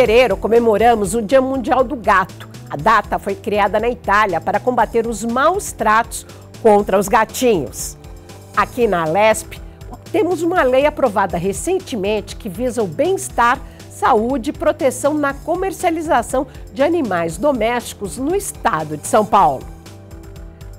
fevereiro comemoramos o Dia Mundial do Gato. A data foi criada na Itália para combater os maus tratos contra os gatinhos. Aqui na Alesp, temos uma lei aprovada recentemente que visa o bem-estar, saúde e proteção na comercialização de animais domésticos no estado de São Paulo.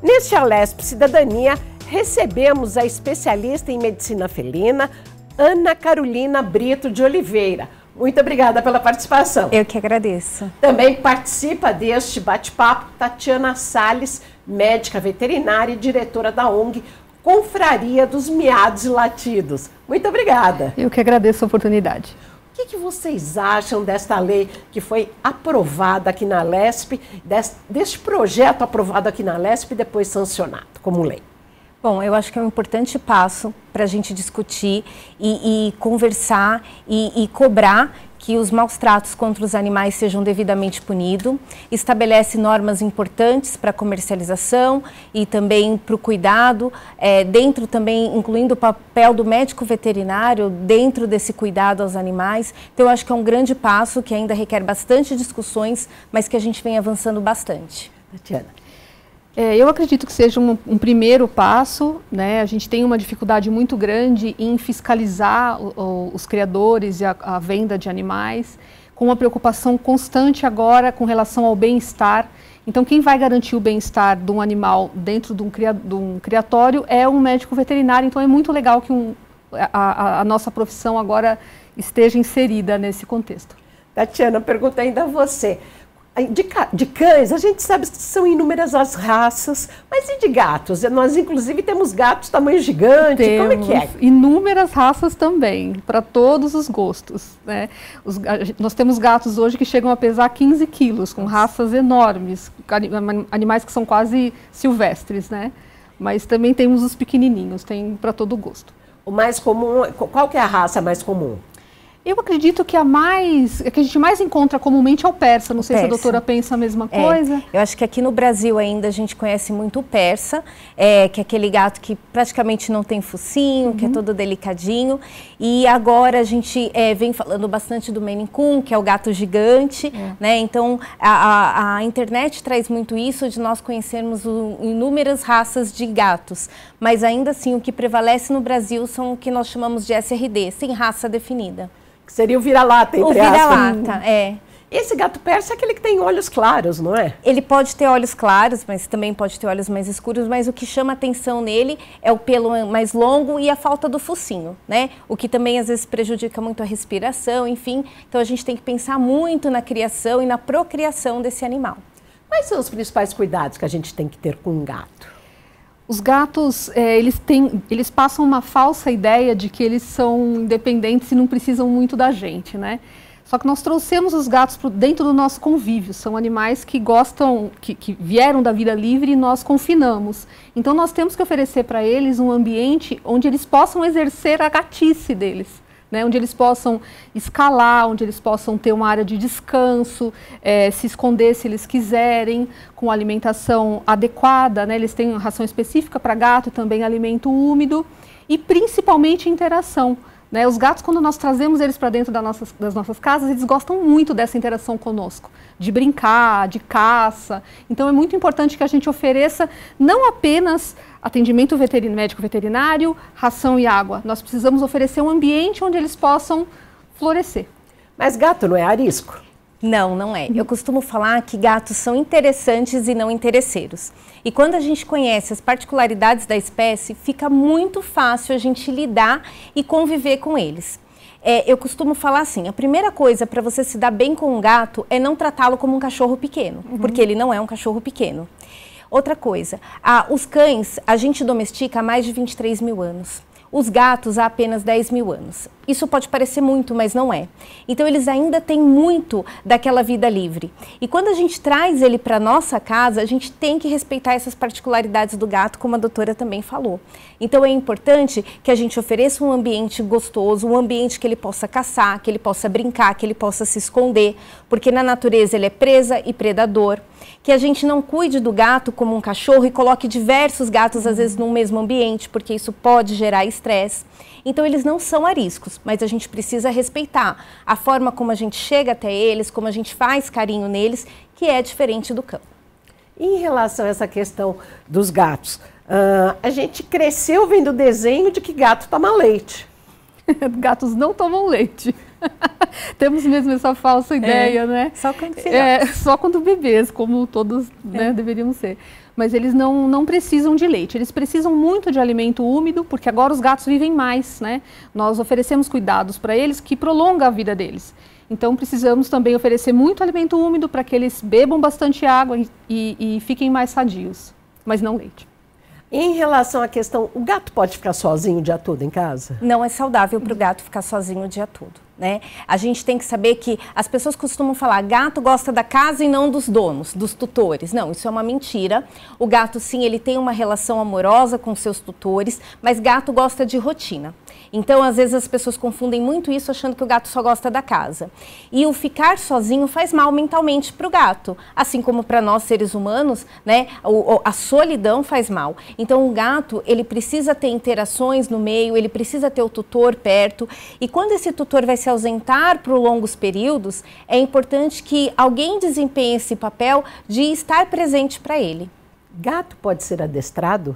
Neste Alesp Cidadania, recebemos a especialista em medicina felina, Ana Carolina Brito de Oliveira. Muito obrigada pela participação. Eu que agradeço. Também participa deste bate-papo Tatiana Salles, médica veterinária e diretora da ONG Confraria dos Miados e Latidos. Muito obrigada. Eu que agradeço a oportunidade. O que vocês acham desta lei que foi aprovada aqui na Alesp, deste projeto aprovado aqui na Alesp e depois sancionado como lei? Bom, eu acho que é um importante passo para a gente discutir e conversar e cobrar que os maus tratos contra os animais sejam devidamente punidos, estabelece normas importantes para a comercialização e também para o cuidado, dentro também, incluindo o papel do médico veterinário dentro desse cuidado aos animais. Então, eu acho que é um grande passo que ainda requer bastante discussões, mas que a gente vem avançando bastante. Tatiana. Eu acredito que seja um primeiro passo, né? A gente tem uma dificuldade muito grande em fiscalizar os criadores e a venda de animais, com uma preocupação constante agora com relação ao bem-estar. Então, quem vai garantir o bem-estar de um animal dentro de um criatório é um médico veterinário. Então, é muito legal que a nossa profissão agora esteja inserida nesse contexto. Tatiana, pergunta ainda a você. De cães, a gente sabe que são inúmeras as raças, mas e de gatos? Nós, inclusive, temos gatos tamanho gigante, como é que é? Inúmeras raças também, para todos os gostos, né? Nós temos gatos hoje que chegam a pesar 15 quilos, com raças enormes, animais que são quase silvestres, né? Mas também temos os pequenininhos, tem para todo gosto. O mais comum, qual que é a raça mais comum? Eu acredito que a gente mais encontra comumente é o persa. Não sei se a doutora pensa a mesma coisa. Eu acho que aqui no Brasil ainda a gente conhece muito o persa, que é aquele gato que praticamente não tem focinho, que é todo delicadinho. E agora a gente vem falando bastante do Maine Coon, que é o gato gigante, né? Então a internet traz muito isso de nós conhecermos inúmeras raças de gatos. Mas ainda assim o que prevalece no Brasil são o que nós chamamos de SRD, sem raça definida. Seria o vira-lata, entre aspas. O vira-lata, Esse gato persa é aquele que tem olhos claros, não é? Ele pode ter olhos claros, mas também pode ter olhos mais escuros, mas o que chama atenção nele é o pelo mais longo e a falta do focinho, né? O que também às vezes prejudica muito a respiração, enfim. Então a gente tem que pensar muito na criação e na procriação desse animal. Quais são os principais cuidados que a gente tem que ter com um gato? Os gatos, eles passam uma falsa ideia de que eles são independentes e não precisam muito da gente, né? Só que nós trouxemos os gatos dentro do nosso convívio. São animais que gostam, que vieram da vida livre e nós confinamos. Então nós temos que oferecer para eles um ambiente onde eles possam exercer a gatice deles. Né, onde eles possam escalar, onde eles possam ter uma área de descanso, se esconder se eles quiserem, com alimentação adequada, né, eles têm ração específica para gato e também alimento úmido e principalmente interação. Né, os gatos, quando nós trazemos eles para dentro das nossas casas, eles gostam muito dessa interação conosco, de brincar, de caça. Então é muito importante que a gente ofereça não apenas atendimento médico veterinário, ração e água. Nós precisamos oferecer um ambiente onde eles possam florescer. Mas gato não é arisco? Não, não é. Eu costumo falar que gatos são interessantes e não interesseiros. E quando a gente conhece as particularidades da espécie, fica muito fácil a gente lidar e conviver com eles. Eu costumo falar assim, a primeira coisa para você se dar bem com um gato é não tratá-lo como um cachorro pequeno, porque ele não é um cachorro pequeno. Outra coisa, os cães a gente domestica há mais de 23 mil anos. Os gatos há apenas 10 mil anos. Isso pode parecer muito, mas não é. Então eles ainda têm muito daquela vida livre. E quando a gente traz ele para nossa casa, a gente tem que respeitar essas particularidades do gato, como a doutora também falou. Então é importante que a gente ofereça um ambiente gostoso, um ambiente que ele possa caçar, que ele possa brincar, que ele possa se esconder, porque na natureza ele é presa e predador. que a gente não cuide do gato como um cachorro e coloque diversos gatos, às vezes, no mesmo ambiente, porque isso pode gerar estresse. Então, eles não são ariscos, mas a gente precisa respeitar a forma como a gente chega até eles, como a gente faz carinho neles, que é diferente do cão. Em relação a essa questão dos gatos, a gente cresceu vendo desenho de que gato toma leite. Gatos não tomam leite. Temos mesmo essa falsa ideia, né? Só quando só quando bebês, como todos né, deveriam ser. Mas eles não precisam de leite. Eles precisam muito de alimento úmido, porque agora os gatos vivem mais, né? Nós oferecemos cuidados para eles que prolongam a vida deles. Então, precisamos também oferecer muito alimento úmido para que eles bebam bastante água e fiquem mais sadios, mas não leite. Em relação à questão, o gato pode ficar sozinho o dia todo em casa? Não é saudável para o gato ficar sozinho o dia todo, né? A gente tem que saber que as pessoas costumam falar, gato gosta da casa e não dos donos, dos tutores. Não, isso é uma mentira. O gato, sim, ele tem uma relação amorosa com seus tutores, mas gato gosta de rotina. Então, às vezes, as pessoas confundem muito isso achando que o gato só gosta da casa. E o ficar sozinho faz mal mentalmente para o gato, assim como para nós, seres humanos, né? A solidão faz mal. Então, o gato, ele precisa ter interações no meio, ele precisa ter o tutor perto. E quando esse tutor vai se ausentar por longos períodos, é importante que alguém desempenhe esse papel de estar presente para ele. Gato pode ser adestrado?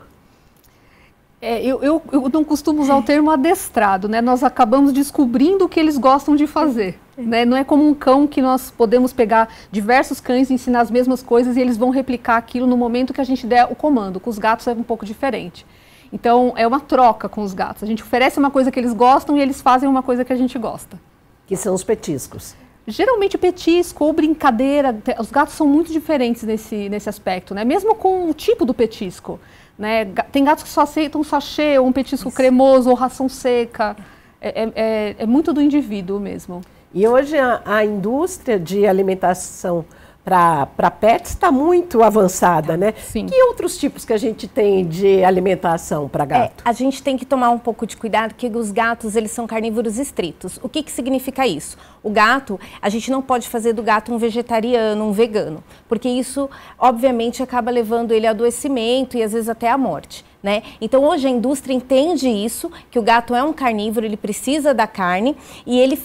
Eu não costumo usar o termo adestrado, né? Nós acabamos descobrindo o que eles gostam de fazer. Né? Não é como um cão que nós podemos pegar diversos cães e ensinar as mesmas coisas e eles vão replicar aquilo no momento que a gente der o comando. Com os gatos é um pouco diferente. Então, é uma troca com os gatos. A gente oferece uma coisa que eles gostam e eles fazem uma coisa que a gente gosta. Que são os petiscos. Geralmente petisco ou brincadeira, os gatos são muito diferentes nesse aspecto, né? Mesmo com o tipo do petisco. Né? Tem gatos que só aceitam sachê, ou um petisco cremoso, ou ração seca. É muito do indivíduo mesmo. E hoje a indústria de alimentação para pets está muito avançada, né? Sim. Que outros tipos que a gente tem de alimentação para gato? A gente tem que tomar um pouco de cuidado, porque os gatos, eles são carnívoros estritos. O que significa isso? O gato, a gente não pode fazer do gato um vegetariano, um vegano, porque isso, obviamente, acaba levando ele a adoecimento e, às vezes, até a morte. Né? Então, hoje a indústria entende isso, que o gato é um carnívoro, ele precisa da carne e ele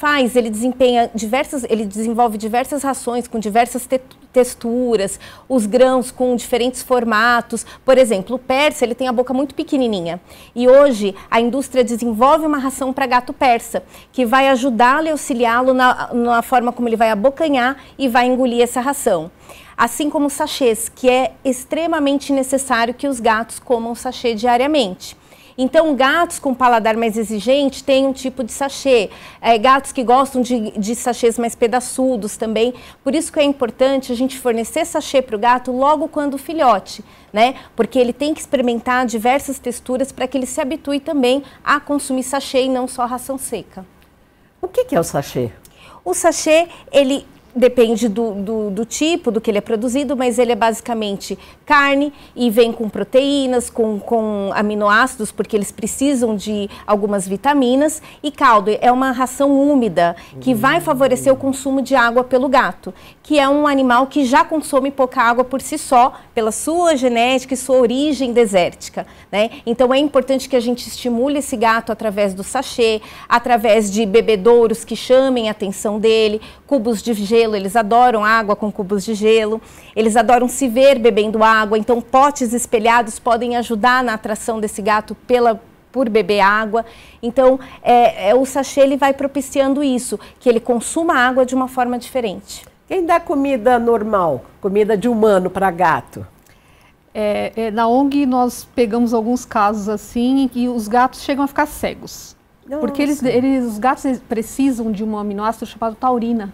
desenvolve diversas rações com diversas texturas, os grãos com diferentes formatos. Por exemplo, o persa, ele tem a boca muito pequenininha e hoje a indústria desenvolve uma ração para gato persa, que vai ajudá-lo e auxiliá-lo na forma como ele vai abocanhar e vai engolir essa ração. Assim como sachês, que é extremamente necessário que os gatos comam sachê diariamente. Então, gatos com paladar mais exigente têm um tipo de sachê. Gatos que gostam de sachês mais pedaçudos também. Por isso que é importante a gente fornecer sachê para o gato logo quando filhote, né? Porque ele tem que experimentar diversas texturas para que ele se habitue também a consumir sachê e não só ração seca. O que é o sachê? O sachê, ele depende do tipo, do que ele é produzido, mas ele é basicamente carne e vem com proteínas, com aminoácidos, porque eles precisam de algumas vitaminas, e caldo. É uma ração úmida que vai favorecer o consumo de água pelo gato, que é um animal que já consome pouca água por si só, pela sua genética e sua origem desértica, né? Então é importante que a gente estimule esse gato através do sachê, através de bebedouros que chamem a atenção dele, cubos de gelo. Eles adoram água com cubos de gelo, eles adoram se ver bebendo água, então potes espelhados podem ajudar na atração desse gato por beber água. Então, o sachê ele vai propiciando isso, que ele consuma água de uma forma diferente. Quem dá comida normal, comida de humano para gato? Na ONG nós pegamos alguns casos assim em que os gatos chegam a ficar cegos. Nossa. Porque os gatos precisam de um aminoácido chamado taurina,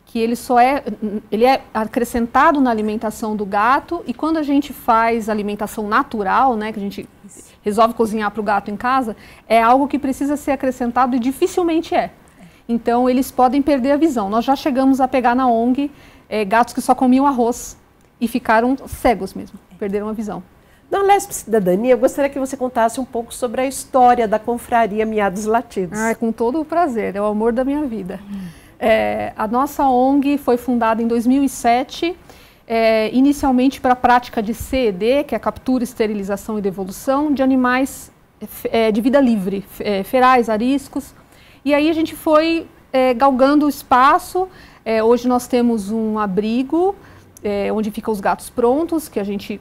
que ele é acrescentado na alimentação do gato, e quando a gente faz alimentação natural, né, que a gente resolve cozinhar para o gato em casa, é algo que precisa ser acrescentado e dificilmente é. Então, eles podem perder a visão. Nós já chegamos a pegar na ONG gatos que só comiam arroz e ficaram cegos mesmo, perderam a visão. Na Lesp Cidadania, eu gostaria que você contasse um pouco sobre a história da confraria Miados Latidos. Com todo o prazer, é o amor da minha vida. A nossa ONG foi fundada em 2007, inicialmente para a prática de CED, que é a captura, esterilização e devolução de animais de vida livre, ferais, ariscos. E aí a gente foi galgando o espaço. Hoje nós temos um abrigo, onde ficam os gatos prontos, que a gente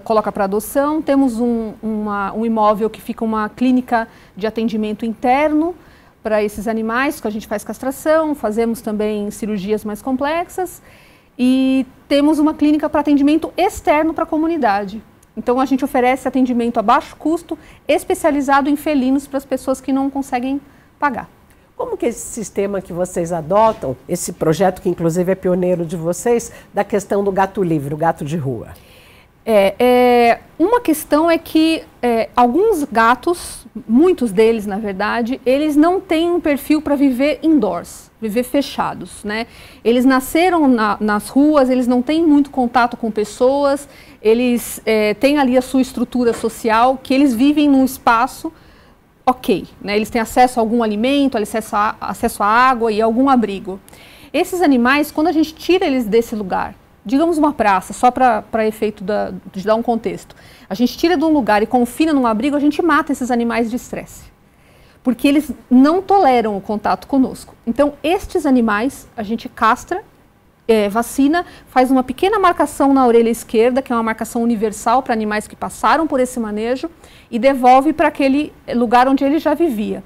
coloca para adoção. Temos um imóvel que fica uma clínica de atendimento interno para esses animais, que a gente faz castração, fazemos também cirurgias mais complexas. E temos uma clínica para atendimento externo para a comunidade. Então a gente oferece atendimento a baixo custo, especializado em felinos para as pessoas que não conseguem pagar. Como que esse sistema que vocês adotam, esse projeto que inclusive é pioneiro de vocês, da questão do gato livre, o gato de rua? Uma questão é que alguns gatos, muitos deles na verdade, eles não têm um perfil para viver indoors, viver fechados, né? Eles nasceram nas ruas, eles não têm muito contato com pessoas, eles têm ali a sua estrutura social, que eles vivem num espaço ok, né? Eles têm acesso a algum alimento, acesso à água e algum abrigo. Esses animais, quando a gente tira eles desse lugar, digamos uma praça, só para efeito de dar um contexto, a gente tira de um lugar e confina num abrigo, a gente mata esses animais de estresse, porque eles não toleram o contato conosco. Então, estes animais, a gente castra, vacina, faz uma pequena marcação na orelha esquerda, que é uma marcação universal para animais que passaram por esse manejo, e devolve para aquele lugar onde ele já vivia.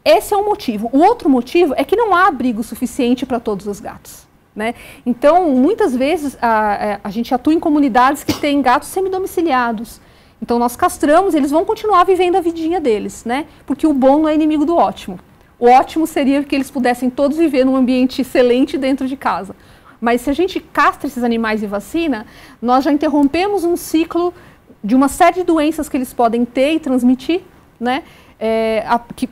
Esse é um motivo. O outro motivo é que não há abrigo suficiente para todos os gatos, né? Então, muitas vezes, a gente atua em comunidades que têm gatos semidomiciliados. Então, nós castramos, eles vão continuar vivendo a vidinha deles, né? Porque o bom não é inimigo do ótimo. O ótimo seria que eles pudessem todos viver num ambiente excelente dentro de casa. Mas se a gente castra esses animais e vacina, nós já interrompemos um ciclo de uma série de doenças que eles podem ter e transmitir, né?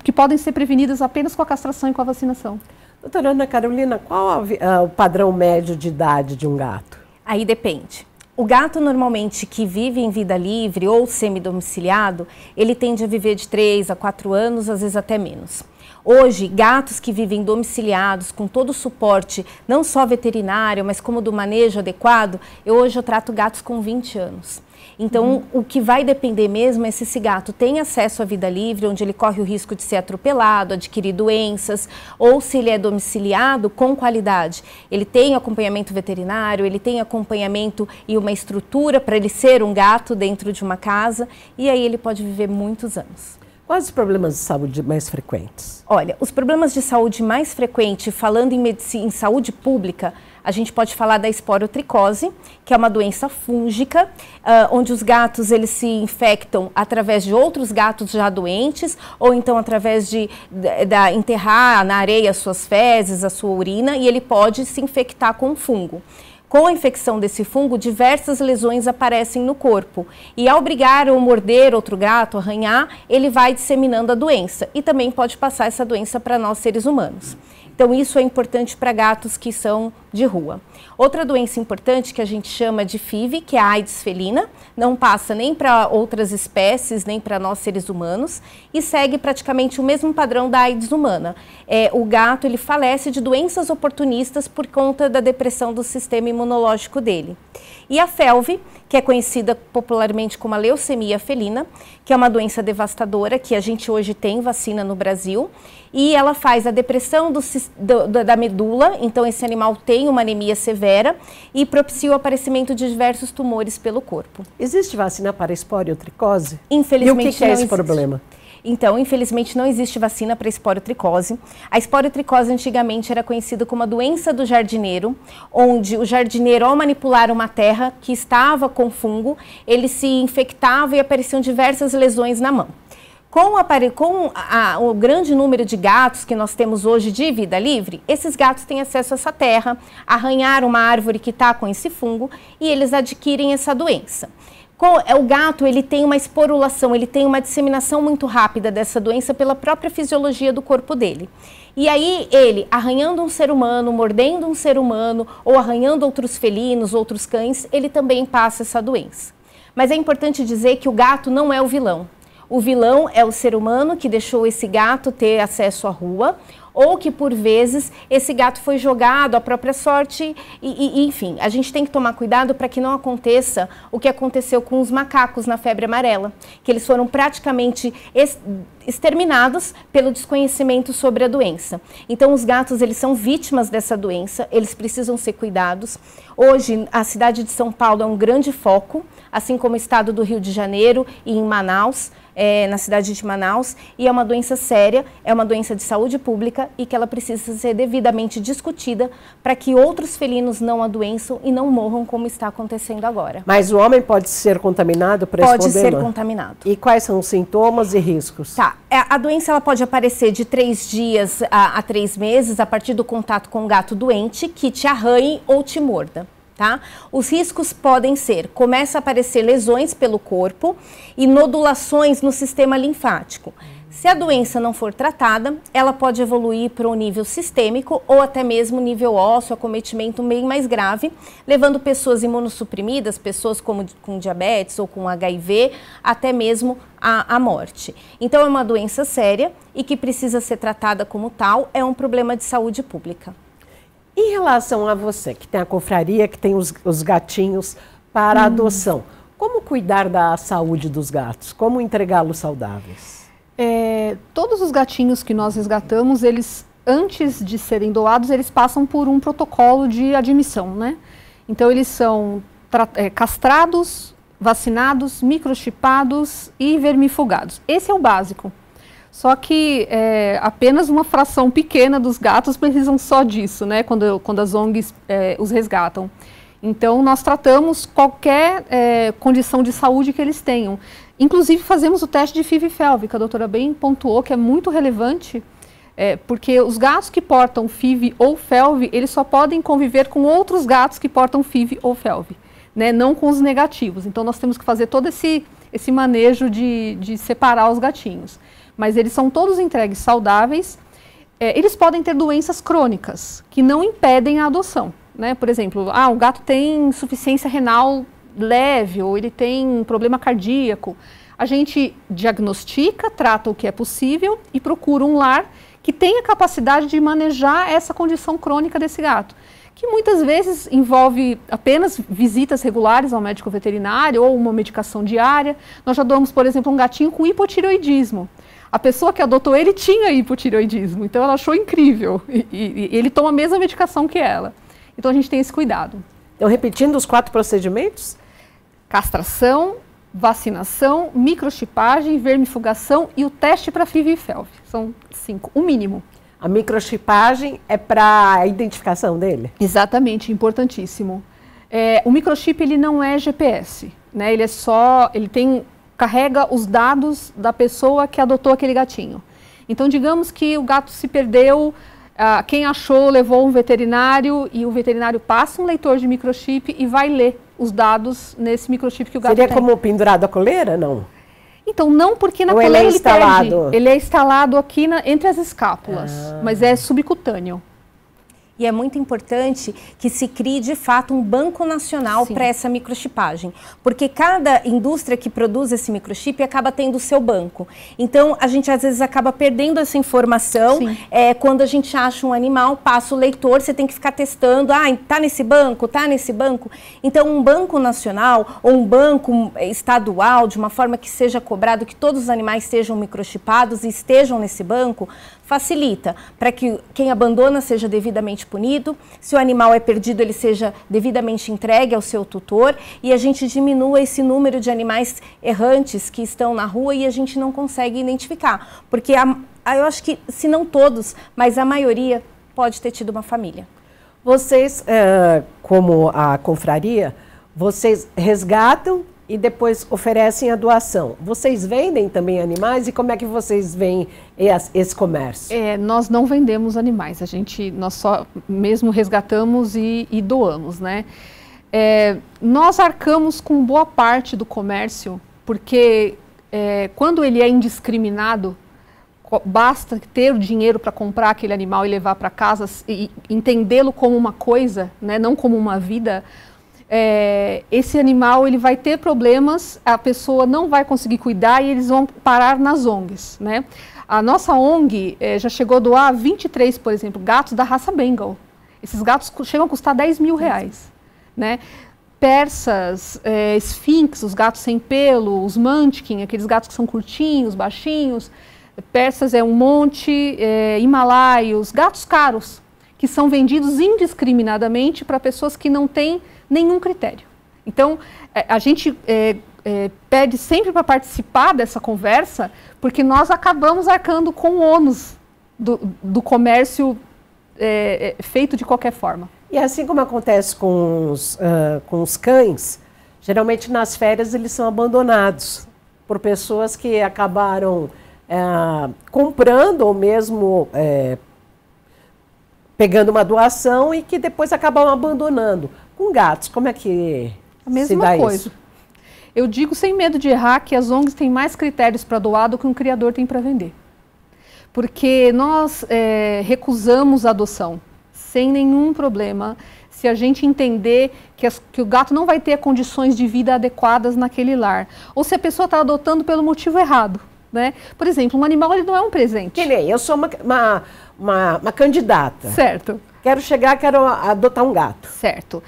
Que podem ser prevenidas apenas com a castração e com a vacinação. Doutora Ana Carolina, qual o padrão médio de idade de um gato? Aí depende. O gato normalmente que vive em vida livre ou semidomiciliado, ele tende a viver de 3 a 4 anos, às vezes até menos. Hoje, gatos que vivem domiciliados, com todo o suporte, não só veterinário, mas como do manejo adequado, hoje eu trato gatos com 20 anos. Então, o que vai depender mesmo é se esse gato tem acesso à vida livre, onde ele corre o risco de ser atropelado, adquirir doenças, ou se ele é domiciliado com qualidade. Ele tem acompanhamento veterinário, ele tem acompanhamento e uma estrutura para ele ser um gato dentro de uma casa, e aí ele pode viver muitos anos. Quais os problemas de saúde mais frequentes? Olha, os problemas de saúde mais frequentes, falando em saúde pública, a gente pode falar da esporotricose, que é uma doença fúngica, onde os gatos eles se infectam através de outros gatos já doentes, ou então através de enterrar na areia as suas fezes, a sua urina, e ele pode se infectar com fungo. Com a infecção desse fungo, diversas lesões aparecem no corpo. E ao brigar ou morder outro gato, arranhar, ele vai disseminando a doença. E também pode passar essa doença para nós, seres humanos. Então, isso é importante para gatos que são de rua. Outra doença importante que a gente chama de FIV, que é a AIDS felina, não passa nem para outras espécies, nem para nós seres humanos, e segue praticamente o mesmo padrão da AIDS humana. O gato ele falece de doenças oportunistas por conta da depressão do sistema imunológico dele. E a FeLV, que é conhecida popularmente como a leucemia felina, que é uma doença devastadora, que a gente hoje tem vacina no Brasil, e ela faz a depressão da medula, então esse animal tem uma anemia severa e propicia o aparecimento de diversos tumores pelo corpo. Existe vacina para esporotricose? Infelizmente, e o que é esse problema? Então, infelizmente, não existe vacina para esporotricose. A esporotricose antigamente era conhecida como a doença do jardineiro, onde o jardineiro, ao manipular uma terra que estava com fungo, ele se infectava e apareciam diversas lesões na mão. Com o grande número de gatos que nós temos hoje de vida livre, esses gatos têm acesso a essa terra, arranhar uma árvore que está com esse fungo e eles adquirem essa doença. O gato ele tem uma esporulação, ele tem uma disseminação muito rápida dessa doença pela própria fisiologia do corpo dele. E aí ele, arranhando um ser humano, mordendo um ser humano ou arranhando outros felinos, outros cães, ele também passa essa doença. Mas é importante dizer que o gato não é o vilão. O vilão é o ser humano que deixou esse gato ter acesso à rua ou que por vezes esse gato foi jogado à própria sorte enfim, a gente tem que tomar cuidado para que não aconteça o que aconteceu com os macacos na febre amarela, que eles foram praticamente exterminados pelo desconhecimento sobre a doença. Então os gatos, eles são vítimas dessa doença, eles precisam ser cuidados. Hoje a cidade de São Paulo é um grande foco, assim como o estado do Rio de Janeiro e em Manaus, na cidade de Manaus, e é uma doença séria, é uma doença de saúde pública e que ela precisa ser devidamente discutida para que outros felinos não adoeçam e não morram como está acontecendo agora. Mas o homem pode ser contaminado por esse problema? Pode ser contaminado. E quais são os sintomas e riscos? Tá, a doença ela pode aparecer de 3 dias a 3 meses a partir do contato com um gato doente que te arranhe ou te morda. Tá? Os riscos podem ser, começa a aparecer lesões pelo corpo e nodulações no sistema linfático. Se a doença não for tratada, ela pode evoluir para um nível sistêmico ou até mesmo nível ósseo, acometimento bem mais grave, levando pessoas imunossuprimidas, pessoas com diabetes ou com HIV, até mesmo à morte. Então é uma doença séria e que precisa ser tratada como tal, é um problema de saúde pública. Em relação a você, que tem a confraria, que tem os gatinhos para adoção, como cuidar da saúde dos gatos? Como entregá-los saudáveis? Todos os gatinhos que nós resgatamos, eles, antes de serem doados, eles passam por um protocolo de admissão, né? Então, eles são castrados, vacinados, microchipados e vermifugados. Esse é o básico. Só que apenas uma fração pequena dos gatos precisam só disso, né? Quando as ONGs os resgatam. Então, nós tratamos qualquer condição de saúde que eles tenham. Inclusive, fazemos o teste de FIV e FeLV, que a doutora bem pontuou, que é muito relevante, porque os gatos que portam FIV ou FeLV, eles só podem conviver com outros gatos que portam FIV ou FeLV, né? Não com os negativos. Então, nós temos que fazer todo esse manejo de separar os gatinhos. Mas eles são todos entregues saudáveis. Eles podem ter doenças crônicas, que não impedem a adoção, né? Por exemplo, o gato tem insuficiência renal leve, ou ele tem um problema cardíaco. A gente diagnostica, trata o que é possível e procura um lar que tenha capacidade de manejar essa condição crônica desse gato, que muitas vezes envolve apenas visitas regulares ao médico veterinário ou uma medicação diária. Nós já doamos, por exemplo, um gatinho com hipotireoidismo. A pessoa que adotou ele tinha hipotireoidismo, então ela achou incrível e ele toma a mesma medicação que ela. Então a gente tem esse cuidado. Então, repetindo os 4 procedimentos? Castração, vacinação, microchipagem, vermifugação e o teste para FIV e FeLV. São 5, o mínimo. A microchipagem é para a identificação dele? Exatamente, importantíssimo. O microchip ele não é GPS, né? Ele carrega os dados da pessoa que adotou aquele gatinho. Então, digamos que o gato se perdeu, quem achou levou um veterinário e o veterinário passa um leitor de microchip e vai ler os dados nesse microchip que o gato tem. Seria como pendurado a coleira, não? Então, não, porque na coleira ele perde. Ele é instalado aqui entre as escápulas, mas é subcutâneo. E é muito importante que se crie, de fato, um banco nacional para essa microchipagem. Porque cada indústria que produz esse microchip acaba tendo o seu banco. Então, a gente, às vezes, acaba perdendo essa informação. Quando a gente acha um animal, passa o leitor, você tem que ficar testando. Tá nesse banco, tá nesse banco. Então, um banco nacional ou um banco estadual, de uma forma que seja cobrado que todos os animais sejam microchipados e estejam nesse banco, facilita para que quem abandona seja devidamente punido, se o animal é perdido, ele seja devidamente entregue ao seu tutor e a gente diminua esse número de animais errantes que estão na rua e a gente não consegue identificar. Porque eu acho que, se não todos, mas a maioria pode ter tido uma família. Vocês, como a confraria, vocês resgatam e depois oferecem a doação. Vocês vendem também animais e como é que vocês veem esse comércio? Nós não vendemos animais, nós só mesmo resgatamos e doamos, né? Nós arcamos com boa parte do comércio, porque quando ele é indiscriminado, basta ter o dinheiro para comprar aquele animal e levar para casa e entendê-lo como uma coisa, né? Não como uma vida. esse animal ele vai ter problemas, a pessoa não vai conseguir cuidar e eles vão parar nas ONGs, né? A nossa ONG já chegou a doar 23, por exemplo, gatos da raça Bengal. Esses gatos chegam a custar R$10.000, né? Persas, esfinx, os gatos sem pelo, os munchkin, aqueles gatos que são curtinhos, baixinhos. Persas é um monte, himalaios, gatos caros, que são vendidos indiscriminadamente para pessoas que não têm nenhum critério. Então, a gente pede sempre para participar dessa conversa, porque nós acabamos arcando com o ônus do comércio feito de qualquer forma. E assim como acontece com os cães, geralmente nas férias eles são abandonados por pessoas que acabaram comprando ou mesmo pegando uma doação e que depois acabam abandonando. Com gatos, como é que a mesma coisa? Eu digo sem medo de errar que as ONGs têm mais critérios para doar do que um criador tem para vender. Porque nós recusamos a adoção sem nenhum problema, se a gente entender que o gato não vai ter condições de vida adequadas naquele lar. Ou se a pessoa está adotando pelo motivo errado, né? Por exemplo, um animal ele não é um presente. Que nem eu sou uma candidata. Certo. Quero adotar um gato. Certo.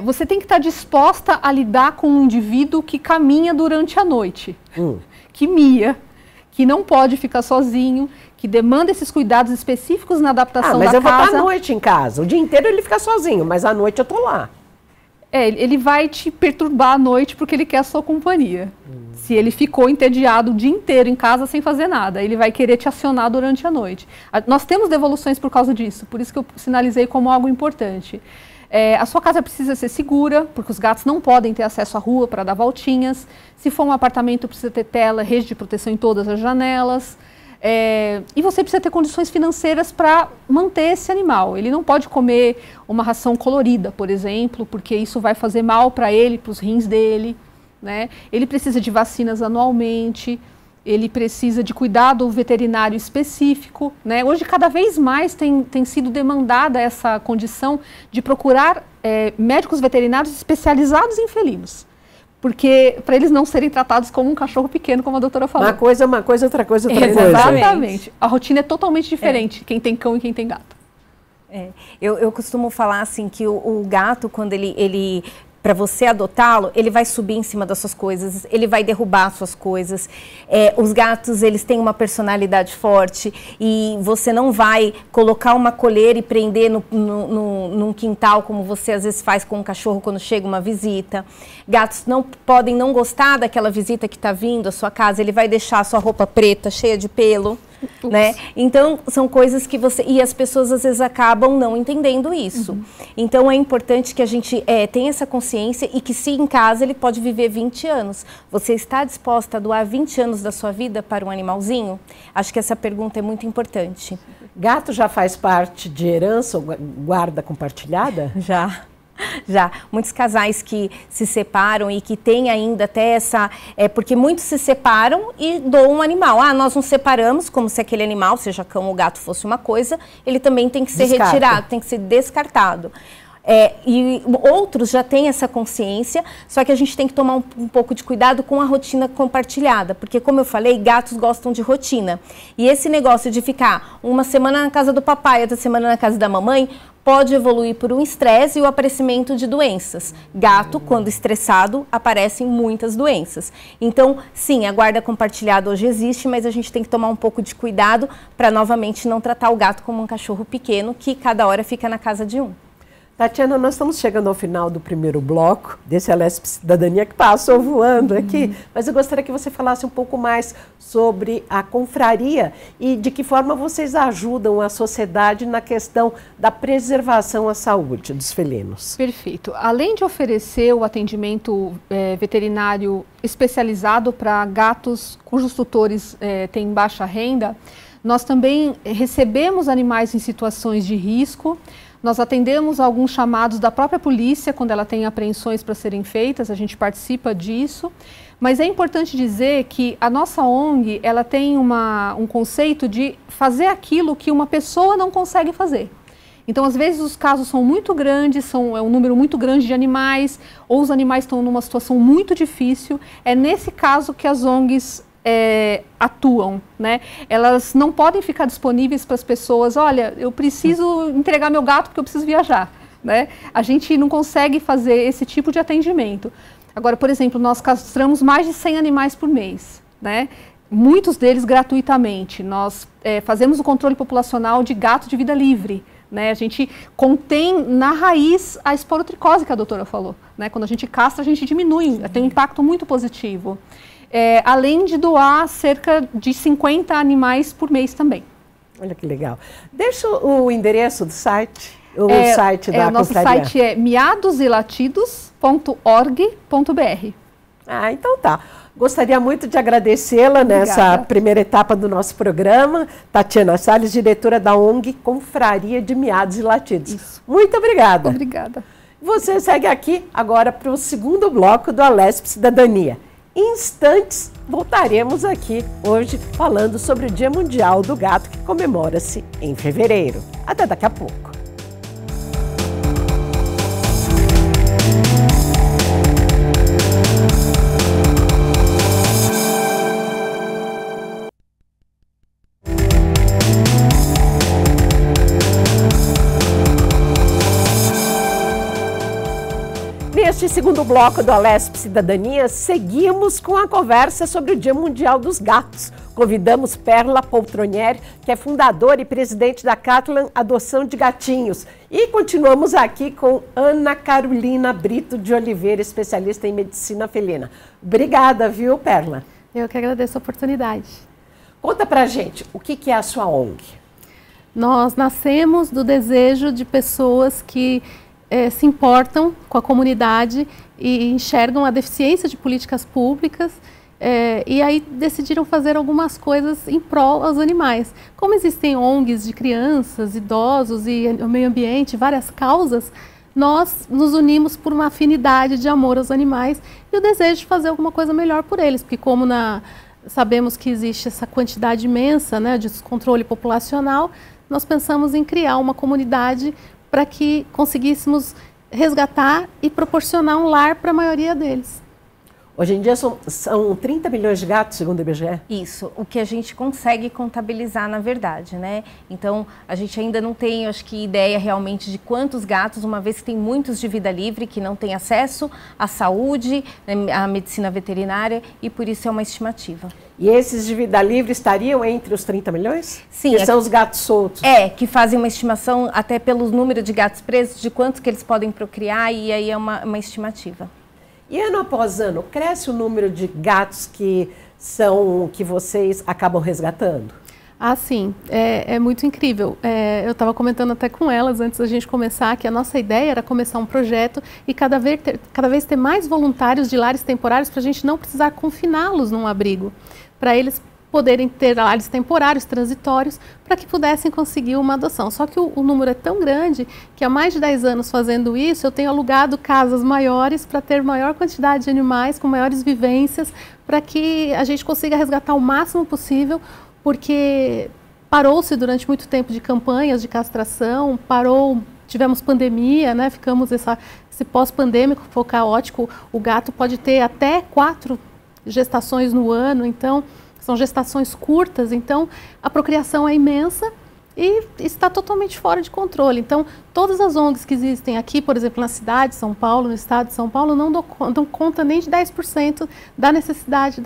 Você tem que estar disposta a lidar com um indivíduo que caminha durante a noite, que mia, que não pode ficar sozinho, que demanda esses cuidados específicos na adaptação da casa. Mas eu vou estar à noite em casa. O dia inteiro ele fica sozinho, mas à noite eu estou lá. Ele vai te perturbar à noite porque ele quer a sua companhia. Se ele ficou entediado o dia inteiro em casa sem fazer nada, ele vai querer te acionar durante a noite. Nós temos devoluções por causa disso, por isso que eu sinalizei como algo importante. A sua casa precisa ser segura, porque os gatos não podem ter acesso à rua para dar voltinhas. Se for um apartamento, precisa ter tela, rede de proteção em todas as janelas. E você precisa ter condições financeiras para manter esse animal. Ele não pode comer uma ração colorida, por exemplo, porque isso vai fazer mal para ele, para os rins dele, né? Ele precisa de vacinas anualmente, ele precisa de cuidado veterinário específico, né? Hoje, cada vez mais tem sido demandada essa condição de procurar médicos veterinários especializados em felinos. Porque para eles não serem tratados como um cachorro pequeno, como a doutora falou. Uma coisa, outra coisa. Exatamente. A rotina é totalmente diferente, quem tem cão e quem tem gato. Eu costumo falar assim que o gato, quando ele para você adotá-lo, ele vai subir em cima das suas coisas, ele vai derrubar as suas coisas. Os gatos, eles têm uma personalidade forte e você não vai colocar uma coleira e prender num quintal, como você às vezes faz com um cachorro quando chega uma visita. Gatos podem não gostar daquela visita que está vindo à sua casa, ele vai deixar a sua roupa preta, cheia de pelo. Né? Então, são coisas que e as pessoas às vezes acabam não entendendo isso. Então, é importante que a gente tenha essa consciência e que se em casa ele pode viver 20 anos. Você está disposta a doar 20 anos da sua vida para um animalzinho? Acho que essa pergunta é muito importante. Gato já faz parte de herança ou guarda compartilhada? Já, muitos casais que se separam e que têm ainda até porque muitos se separam e doam um animal. Nós nos separamos, como se aquele animal, seja cão ou gato, fosse uma coisa, ele também tem que ser retirado, tem que ser descartado. E outros já têm essa consciência, só que a gente tem que tomar um pouco de cuidado com a rotina compartilhada, porque como eu falei, gatos gostam de rotina. E esse negócio de ficar uma semana na casa do papai, outra semana na casa da mamãe, pode evoluir por um estresse e o aparecimento de doenças. Gato, quando estressado, aparecem muitas doenças. Então, sim, a guarda compartilhada hoje existe, mas a gente tem que tomar um pouco de cuidado para novamente não tratar o gato como um cachorro pequeno que cada hora fica na casa de um. Tatiana, nós estamos chegando ao final do primeiro bloco desse Alesp Cidadania que passou voando aqui, mas eu gostaria que você falasse um pouco mais sobre a confraria e de que forma vocês ajudam a sociedade na questão da preservação à saúde dos felinos. Perfeito. Além de oferecer o atendimento veterinário especializado para gatos cujos tutores têm baixa renda, nós também recebemos animais em situações de risco. Nós atendemos alguns chamados da própria polícia quando ela tem apreensões para serem feitas, a gente participa disso. Mas é importante dizer que a nossa ONG ela tem um conceito de fazer aquilo que uma pessoa não consegue fazer. Então, às vezes, os casos são muito grandes, é um número muito grande de animais, ou os animais estão numa situação muito difícil. É nesse caso que as ONGs atuam, né? Elas não podem ficar disponíveis para as pessoas, olha, eu preciso entregar meu gato porque eu preciso viajar, né? A gente não consegue fazer esse tipo de atendimento. Agora, por exemplo, nós castramos mais de 100 animais por mês, né? Muitos deles gratuitamente. Nós fazemos o controle populacional de gato de vida livre, né? A gente contém na raiz a esporotricose que a doutora falou, né? Quando a gente castra, a gente diminui, tem um impacto muito positivo. Além de doar cerca de 50 animais por mês também. Olha que legal. Deixa o endereço do site, o site da nosso confraria. Site é miadoselatidos.org.br. Ah, então tá. Gostaria muito de agradecê-la nessa primeira etapa do nosso programa. Tatiana Salles, diretora da ONG Confraria de Miados e Latidos. Isso. Muito obrigada. Obrigada. Você segue aqui agora para o segundo bloco do Alesp Cidadania. Em instantes, voltaremos aqui hoje falando sobre o Dia Mundial do Gato, que comemora-se em fevereiro. Até daqui a pouco. Neste segundo bloco do Alesp Cidadania, seguimos com a conversa sobre o Dia Mundial dos Gatos. Convidamos Perla Poltronieri, que é fundadora e presidente da Catalan Adoção de Gatinhos. E continuamos aqui com Ana Carolina Brito de Oliveira, especialista em medicina felina. Obrigada, viu, Perla? Eu que agradeço a oportunidade. Conta pra gente, o que é a sua ONG? Nós nascemos do desejo de pessoas que se importam com a comunidade e enxergam a deficiência de políticas públicas e aí decidiram fazer algumas coisas em prol aos animais. Como existem ONGs de crianças, idosos e o meio ambiente, várias causas, nós nos unimos por uma afinidade de amor aos animais e o desejo de fazer alguma coisa melhor por eles, porque como sabemos que existe essa quantidade imensa, né, de descontrole populacional, nós pensamos em criar uma comunidade para que conseguíssemos resgatar e proporcionar um lar para a maioria deles. Hoje em dia são 30 milhões de gatos, segundo o IBGE? Isso, o que a gente consegue contabilizar na verdade, né? Então, a gente ainda não tem, acho que, ideia realmente de quantos gatos, uma vez que tem muitos de vida livre, que não têm acesso à saúde, à medicina veterinária, e por isso é uma estimativa. E esses de vida livre estariam entre os 30 milhões? Sim. Que são os gatos soltos? Que fazem uma estimação até pelo número de gatos presos, de quantos que eles podem procriar, e aí é uma estimativa. E ano após ano, cresce o número de gatos que vocês acabam resgatando? Ah, sim. É muito incrível. Eu estava comentando até com elas antes da gente começar que a nossa ideia era começar um projeto e cada vez ter mais voluntários de lares temporários para a gente não precisar confiná-los num abrigo, para eles poderem ter lares temporários, transitórios, para que pudessem conseguir uma adoção. Só que o número é tão grande que há mais de 10 anos fazendo isso, eu tenho alugado casas maiores para ter maior quantidade de animais, com maiores vivências, para que a gente consiga resgatar o máximo possível, porque parou-se durante muito tempo de campanhas de castração, tivemos pandemia, né? Ficamos esse pós-pandêmico, foi caótico, o gato pode ter até 4 gestações no ano, então são gestações curtas, então a procriação é imensa e está totalmente fora de controle. Então, todas as ONGs que existem aqui, por exemplo, na cidade de São Paulo, no estado de São Paulo, não dão conta nem de 10% da necessidade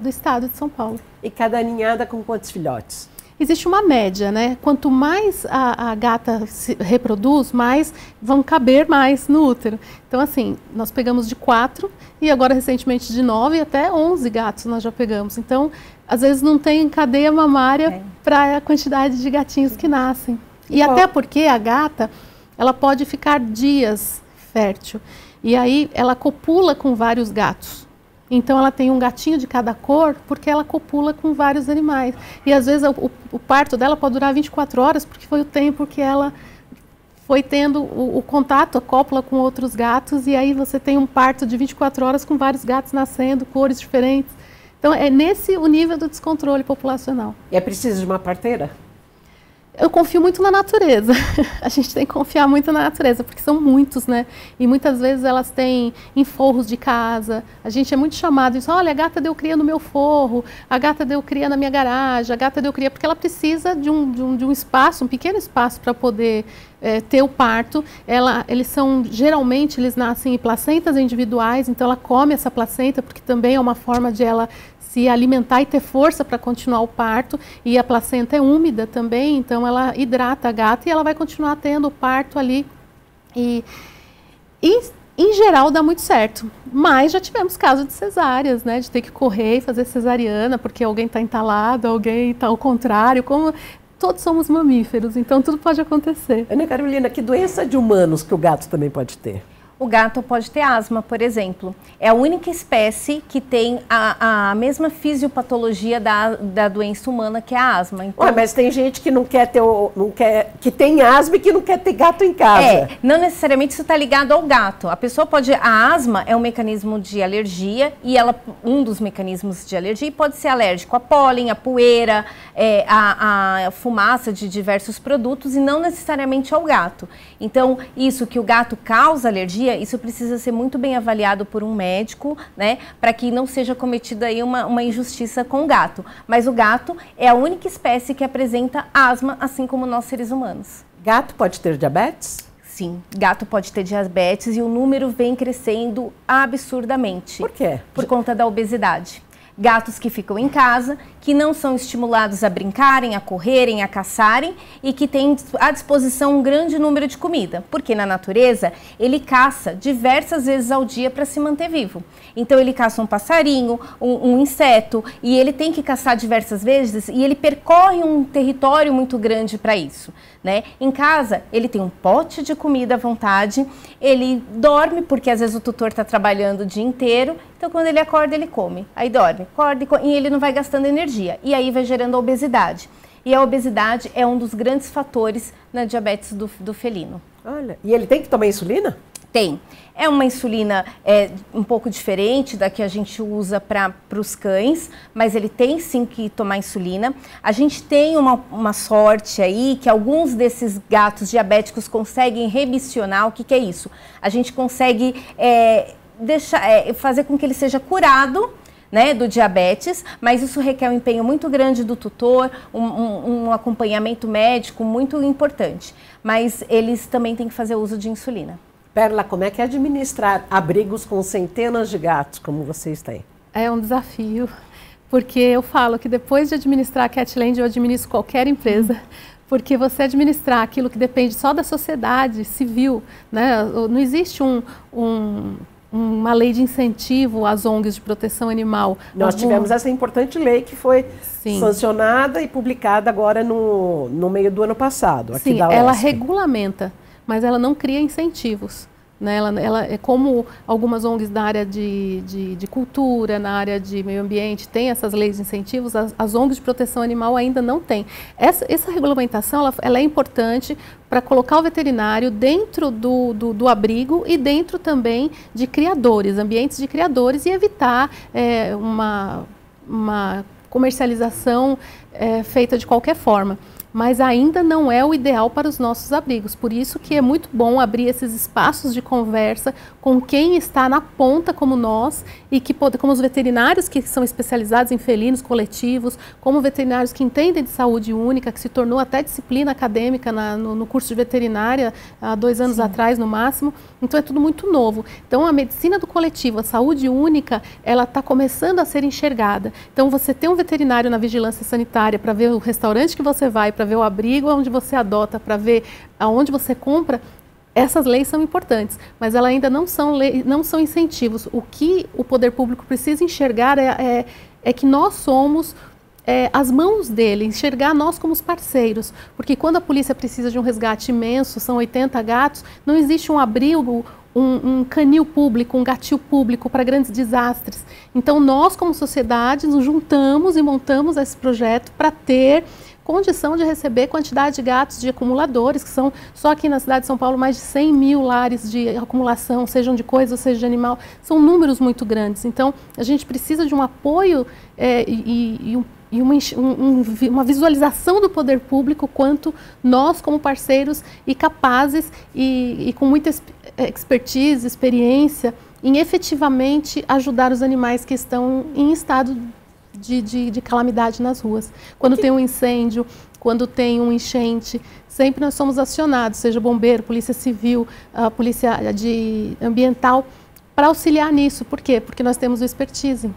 do estado de São Paulo. E cada ninhada com quantos filhotes? Existe uma média, né? Quanto mais a gata se reproduz, mais vão caber mais no útero. Então, assim, nós pegamos de 4 e agora recentemente de 9 até 11 gatos nós já pegamos. Então, às vezes não tem cadeia mamária para a quantidade de gatinhos que nascem. E até porque a gata, ela pode ficar dias fértil. E aí ela copula com vários gatos. Então, ela tem um gatinho de cada cor, porque ela copula com vários animais. E, às vezes, o parto dela pode durar 24 horas, porque foi o tempo que ela foi tendo o contato, a cópula com outros gatos, e aí você tem um parto de 24 horas com vários gatos nascendo, cores diferentes. Então, é nesse o nível do descontrole populacional. E é preciso de uma parteira? Eu confio muito na natureza. A gente tem que confiar muito na natureza, porque são muitos, né? E muitas vezes elas têm em forros de casa. A gente é muito chamado, diz, olha, a gata deu cria no meu forro, a gata deu cria na minha garagem, a gata deu cria, porque ela precisa de um espaço, um pequeno espaço para poder ter o parto. Geralmente, eles nascem em placentas individuais, então ela come essa placenta, porque também é uma forma de ela se alimentar e ter força para continuar o parto, e a placenta é úmida também, então ela hidrata a gata e ela vai continuar tendo o parto ali. E em geral dá muito certo, mas já tivemos casos de cesáreas, né, de ter que correr e fazer cesariana porque alguém está entalado, alguém está ao contrário, como todos somos mamíferos, então tudo pode acontecer. Ana Carolina, que doença de humanos que o gato também pode ter? O gato pode ter asma, por exemplo. É a única espécie que tem a mesma fisiopatologia da doença humana, que é a asma. Então, ué, mas tem gente que não quer ter, que tem asma e que não quer ter gato em casa. Não necessariamente isso está ligado ao gato. A pessoa pode... A asma é um mecanismo de alergia e um dos mecanismos de alergia pode ser alérgico a pólen, a poeira, a fumaça de diversos produtos e não necessariamente ao gato. Então, isso que o gato causa alergia, isso precisa ser muito bem avaliado por um médico, né, para que não seja cometida aí uma injustiça com o gato. Mas o gato é a única espécie que apresenta asma, assim como nós seres humanos. Gato pode ter diabetes? Sim, gato pode ter diabetes e o número vem crescendo absurdamente. Por quê? Por conta da obesidade. Gatos que ficam em casa, que não são estimulados a brincarem, a correrem, a caçarem e que têm à disposição um grande número de comida. Porque na natureza ele caça diversas vezes ao dia para se manter vivo. Então ele caça um passarinho, um inseto e ele tem que caçar diversas vezes e ele percorre um território muito grande para isso, né? Em casa ele tem um pote de comida à vontade, ele dorme porque às vezes o tutor está trabalhando o dia inteiro, então quando ele acorda ele come, aí dorme, acorda e ele não vai gastando energia e aí vai gerando a obesidade. E a obesidade é um dos grandes fatores na diabetes do felino. Olha, e ele tem que tomar insulina? Tem. É uma insulina um pouco diferente da que a gente usa para os cães, mas ele tem sim que tomar insulina. A gente tem uma sorte aí que alguns desses gatos diabéticos conseguem remissionar. O que é isso? A gente consegue fazer com que ele seja curado, né, do diabetes, mas isso requer um empenho muito grande do tutor, um acompanhamento médico muito importante. Mas eles também têm que fazer uso de insulina. Perla, como é que é administrar abrigos com centenas de gatos, como vocês têm? É um desafio, porque eu falo que depois de administrar a Catland, eu administro qualquer empresa, porque você administrar aquilo que depende só da sociedade civil, né? Não existe uma lei de incentivo às ONGs de proteção animal. Nós tivemos essa importante lei que foi sancionada e publicada agora no meio do ano passado. Aqui da ela regulamenta, mas ela não cria incentivos. Né? Ela é como algumas ONGs da área de cultura, na área de meio ambiente, tem essas leis de incentivos, as ONGs de proteção animal ainda não têm. Essa regulamentação ela é importante para colocar o veterinário dentro do abrigo e dentro também de criadores, ambientes de criadores e evitar uma comercialização feita de qualquer forma. Mas ainda não é o ideal para os nossos abrigos. Por isso que é muito bom abrir esses espaços de conversa com quem está na ponta como nós e como os veterinários que são especializados em felinos coletivos, como veterinários que entendem de saúde única, que se tornou até disciplina acadêmica no curso de veterinária há 2 anos atrás no máximo. Então é tudo muito novo. Então a medicina do coletivo, a saúde única, ela está começando a ser enxergada. Então você tem um veterinário na vigilância sanitária para ver o restaurante que você vai, para ver o abrigo onde você adota, para ver aonde você compra, essas leis são importantes, mas elas ainda não são incentivos. O que o poder público precisa enxergar é que nós somos as mãos dele, enxergar nós como os parceiros, porque quando a polícia precisa de um resgate imenso, são 80 gatos, não existe um abrigo, um canil público, um gatil público para grandes desastres. Então nós como sociedade nos juntamos e montamos esse projeto para ter condição de receber quantidade de gatos de acumuladores, que são só aqui na cidade de São Paulo mais de 100 mil lares de acumulação, sejam de coisa ou seja de animal, são números muito grandes. Então a gente precisa de um apoio e e uma visualização do poder público quanto nós, como parceiros e capazes e com muita expertise, experiência, em efetivamente ajudar os animais que estão em estado de calamidade nas ruas. Quando tem um incêndio, quando tem um enchente, sempre nós somos acionados, seja bombeiro, polícia civil, polícia ambiental, para auxiliar nisso. Por quê? Porque nós temos o expertise.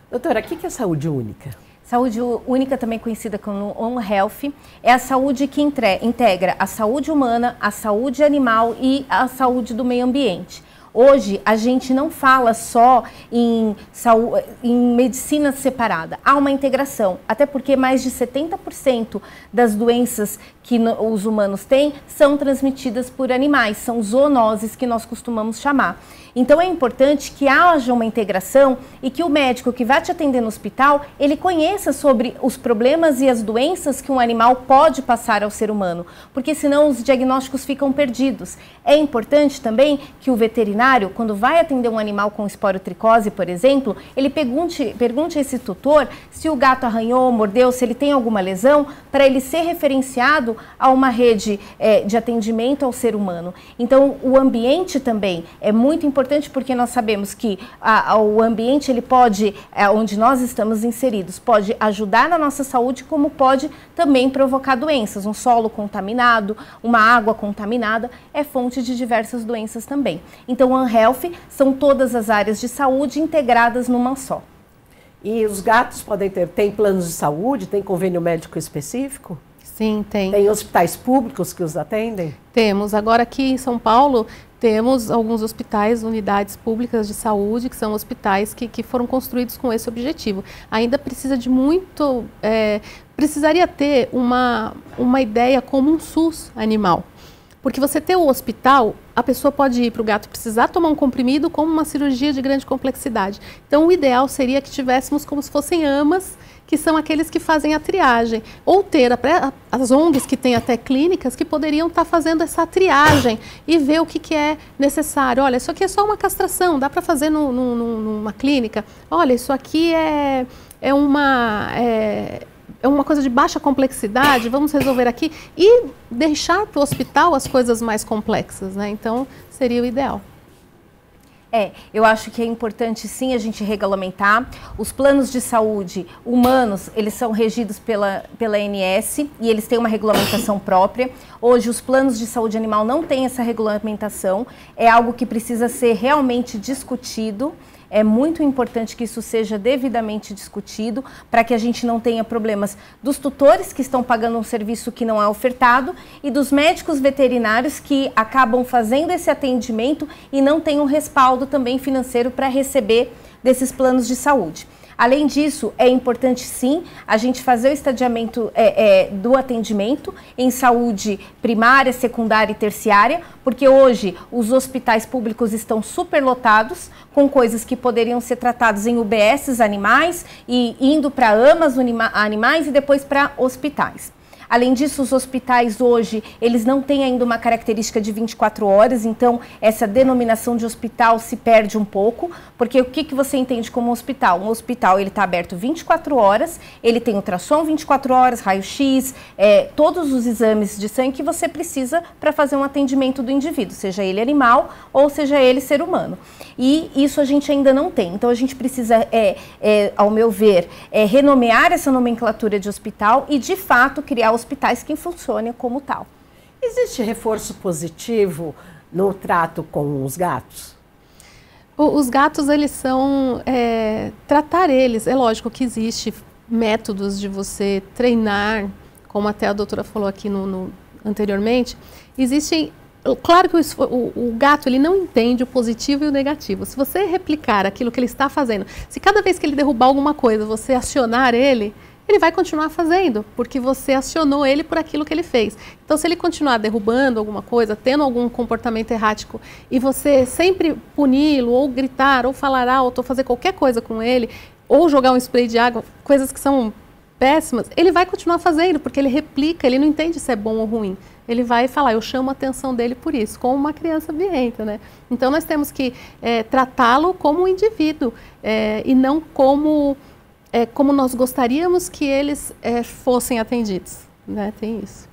Doutora, o que é saúde única? Saúde única, também conhecida como One Health, é a saúde que integra a saúde humana, a saúde animal e a saúde do meio ambiente. Hoje, a gente não fala só em medicina separada, há uma integração, até porque mais de 70% das doenças que os humanos têm são transmitidas por animais, são zoonoses que nós costumamos chamar. Então é importante que haja uma integração e que o médico que vai te atender no hospital, ele conheça sobre os problemas e as doenças que um animal pode passar ao ser humano, porque senão os diagnósticos ficam perdidos. É importante também que o veterinário, quando vai atender um animal com esporotricose, por exemplo, ele pergunte a esse tutor se o gato arranhou, mordeu, se ele tem alguma lesão, para ele ser referenciado a uma rede de atendimento ao ser humano. Então, o ambiente também é muito importante, porque nós sabemos que o ambiente, ele pode, onde nós estamos inseridos, pode ajudar na nossa saúde, como pode também provocar doenças. Um solo contaminado, uma água contaminada, é fonte de diversas doenças também. Então, One Health são todas as áreas de saúde integradas numa só. E os gatos tem planos de saúde, tem convênio médico específico? Sim, tem. Tem hospitais públicos que os atendem? Temos. Agora aqui em São Paulo, temos alguns hospitais, unidades públicas de saúde, que são hospitais que foram construídos com esse objetivo. Ainda precisa de muito... precisaria ter uma ideia como um SUS animal. Porque você ter o hospital, a pessoa pode ir para o gato precisar tomar um comprimido como uma cirurgia de grande complexidade. Então, o ideal seria que tivéssemos como se fossem AMAs, que são aqueles que fazem a triagem. Ou ter as ONGs que têm até clínicas que poderiam estar fazendo essa triagem e ver o que é necessário. Olha, isso aqui é só uma castração, dá para fazer numa clínica. Olha, isso aqui é uma coisa de baixa complexidade, vamos resolver aqui, e deixar para o hospital as coisas mais complexas, né? Então, seria o ideal. Eu acho que é importante sim a gente regulamentar. Os planos de saúde humanos, eles são regidos pela ANS e eles têm uma regulamentação própria. Hoje os planos de saúde animal não têm essa regulamentação, é algo que precisa ser realmente discutido. É muito importante que isso seja devidamente discutido para que a gente não tenha problemas dos tutores que estão pagando um serviço que não é ofertado e dos médicos veterinários que acabam fazendo esse atendimento e não têm um respaldo também financeiro para receber desses planos de saúde. Além disso, é importante sim a gente fazer o estadiamento do atendimento em saúde primária, secundária e terciária, porque hoje os hospitais públicos estão superlotados com coisas que poderiam ser tratadas em UBSs animais e indo para AMAs animais e depois para hospitais. Além disso, os hospitais hoje, eles não têm ainda uma característica de 24 horas, então essa denominação de hospital se perde um pouco, porque o que você entende como hospital? Um hospital, ele está aberto 24 horas, ele tem ultrassom 24 horas, raio-x, todos os exames de sangue que você precisa para fazer um atendimento do indivíduo, seja ele animal ou seja ele ser humano. E isso a gente ainda não tem, então a gente precisa, ao meu ver, renomear essa nomenclatura de hospital e, de fato, criar hospitais que funcionem como tal. Existe reforço positivo no trato com os gatos? Os gatos, eles são... tratar eles, é lógico que existe métodos de você treinar, como até a doutora falou aqui anteriormente, existem... Claro que o gato, ele não entende o positivo e o negativo. Se você replicar aquilo que ele está fazendo, se cada vez que ele derrubar alguma coisa, você acionar ele vai continuar fazendo, porque você acionou ele por aquilo que ele fez. Então, se ele continuar derrubando alguma coisa, tendo algum comportamento errático, e você sempre puni-lo, ou gritar, ou falar alto, ou fazer qualquer coisa com ele, ou jogar um spray de água, coisas que são péssimas, ele vai continuar fazendo, porque ele replica, ele não entende se é bom ou ruim. Ele vai falar, eu chamo a atenção dele por isso, como uma criança birrenta, né? Então, nós temos que tratá-lo como um indivíduo, e não como como nós gostaríamos que eles fossem atendidos, né? Tem isso.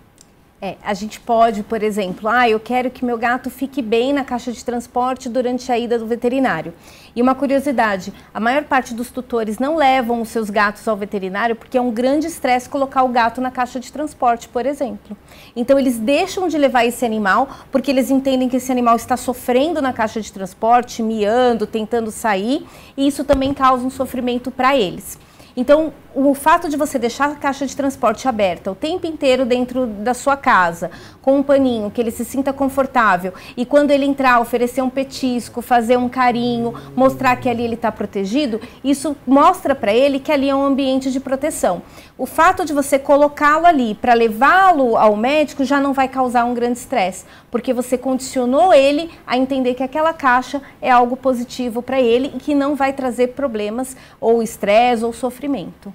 A gente pode, por exemplo, eu quero que meu gato fique bem na caixa de transporte durante a ida do veterinário. E uma curiosidade, a maior parte dos tutores não levam os seus gatos ao veterinário porque é um grande estresse colocar o gato na caixa de transporte, por exemplo. Então eles deixam de levar esse animal porque eles entendem que esse animal está sofrendo na caixa de transporte, miando, tentando sair, e isso também causa um sofrimento para eles. Então, o fato de você deixar a caixa de transporte aberta o tempo inteiro dentro da sua casa, com um paninho, que ele se sinta confortável, e quando ele entrar, oferecer um petisco, fazer um carinho, mostrar que ali ele está protegido, isso mostra para ele que ali é um ambiente de proteção. O fato de você colocá-lo ali para levá-lo ao médico já não vai causar um grande estresse, porque você condicionou ele a entender que aquela caixa é algo positivo para ele e que não vai trazer problemas ou estresse ou sofrimento.